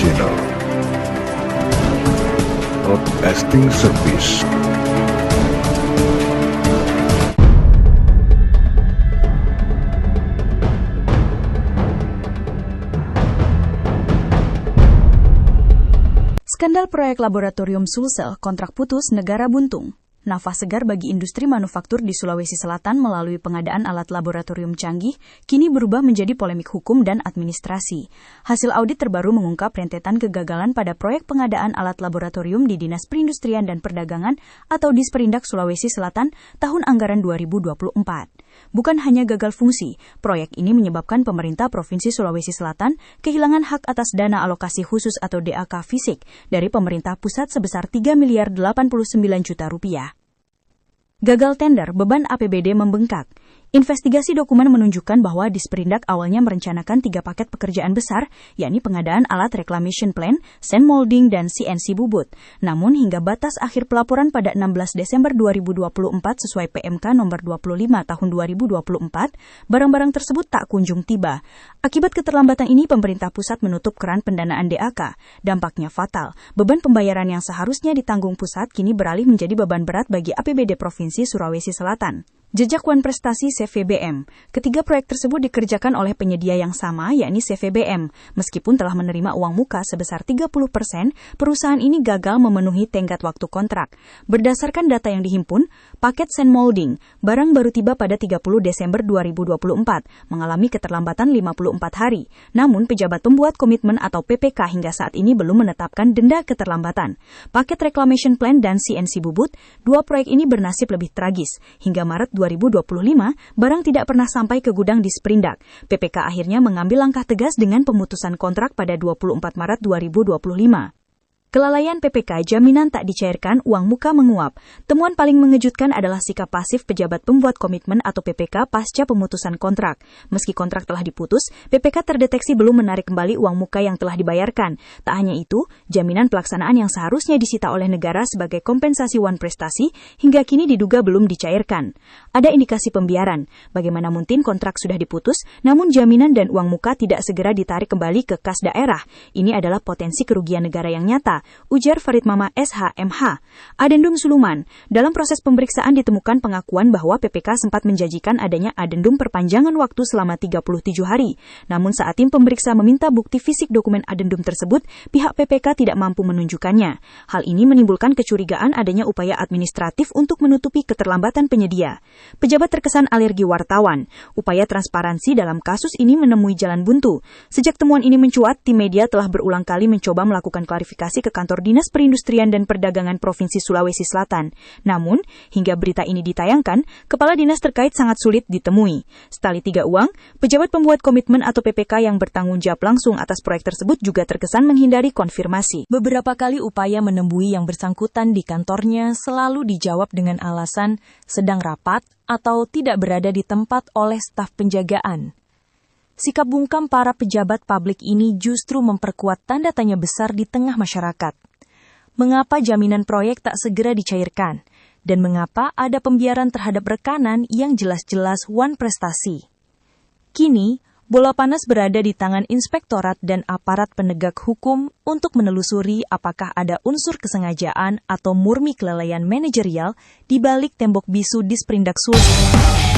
Channel. Broadcasting Service. Skandal proyek laboratorium Sulsel, kontrak putus, negara buntung. Nafas segar bagi industri manufaktur di Sulawesi Selatan melalui pengadaan alat laboratorium canggih kini berubah menjadi polemik hukum dan administrasi. Hasil audit terbaru mengungkap rentetan kegagalan pada proyek pengadaan alat laboratorium di Dinas Perindustrian dan Perdagangan atau Disperindak Sulawesi Selatan tahun anggaran 2024. Bukan hanya gagal fungsi, proyek ini menyebabkan pemerintah Provinsi Sulawesi Selatan kehilangan hak atas dana alokasi khusus atau DAK fisik dari pemerintah pusat sebesar 3 miliar 89 juta rupiah. Gagal tender, beban APBD membengkak. Investigasi dokumen menunjukkan bahwa Disperindak awalnya merencanakan 3 paket pekerjaan besar, yakni pengadaan alat reclamation plan, sand molding, dan CNC bubut. Namun hingga batas akhir pelaporan pada 16 Desember 2024 sesuai PMK nomor 25 tahun 2024, barang-barang tersebut tak kunjung tiba. Akibat keterlambatan ini, pemerintah pusat menutup keran pendanaan DAK. Dampaknya fatal. Beban pembayaran yang seharusnya ditanggung pusat kini beralih menjadi beban berat bagi APBD Provinsi Sulawesi Selatan. Jejak Wan Prestasi CVBM. Ketiga proyek tersebut dikerjakan oleh penyedia yang sama, yakni CVBM. Meskipun telah menerima uang muka sebesar 30%, perusahaan ini gagal memenuhi tenggat waktu kontrak. Berdasarkan data yang dihimpun, paket sand molding, barang baru tiba pada 30 Desember 2024, mengalami keterlambatan 54 hari. Namun, pejabat pembuat komitmen atau PPK hingga saat ini belum menetapkan denda keterlambatan. Paket reclamation plan dan CNC bubut, 2 proyek ini bernasib lebih tragis. Hingga Maret 2025, barang tidak pernah sampai ke gudang Disperindak. PPK akhirnya mengambil langkah tegas dengan pemutusan kontrak pada 24 Maret 2025. Kelalaian PPK, jaminan tak dicairkan, uang muka menguap. Temuan paling mengejutkan adalah sikap pasif pejabat pembuat komitmen atau PPK pasca pemutusan kontrak. Meski kontrak telah diputus, PPK terdeteksi belum menarik kembali uang muka yang telah dibayarkan. Tak hanya itu, jaminan pelaksanaan yang seharusnya disita oleh negara sebagai kompensasi Wan Prestasi hingga kini diduga belum dicairkan. Ada indikasi pembiaran. Bagaimana mungkin kontrak sudah diputus, namun jaminan dan uang muka tidak segera ditarik kembali ke kas daerah. Ini adalah potensi kerugian negara yang nyata, ujar Farid Mama SHMH. Adendum Suluman. Dalam proses pemeriksaan ditemukan pengakuan bahwa PPK sempat menjanjikan adanya adendum perpanjangan waktu selama 37 hari. Namun saat tim pemeriksa meminta bukti fisik dokumen adendum tersebut, pihak PPK tidak mampu menunjukkannya. Hal ini menimbulkan kecurigaan adanya upaya administratif untuk menutupi keterlambatan penyedia. Pejabat terkesan alergi wartawan. Upaya transparansi dalam kasus ini menemui jalan buntu. Sejak temuan ini mencuat, tim media telah berulang kali mencoba melakukan klarifikasi ke Kantor Dinas Perindustrian dan Perdagangan Provinsi Sulawesi Selatan. Namun, hingga berita ini ditayangkan, kepala dinas terkait sangat sulit ditemui. Setali 3 uang, pejabat pembuat komitmen atau PPK yang bertanggung jawab langsung atas proyek tersebut juga terkesan menghindari konfirmasi. Beberapa kali upaya menemui yang bersangkutan di kantornya selalu dijawab dengan alasan sedang rapat atau tidak berada di tempat oleh staf penjagaan. Sikap bungkam para pejabat publik ini justru memperkuat tanda tanya besar di tengah masyarakat. Mengapa jaminan proyek tak segera dicairkan? Dan mengapa ada pembiaran terhadap rekanan yang jelas-jelas Wan Prestasi? Kini, bola panas berada di tangan inspektorat dan aparat penegak hukum untuk menelusuri apakah ada unsur kesengajaan atau murni kelalaian manajerial di balik tembok bisu Disperindak Sulsel.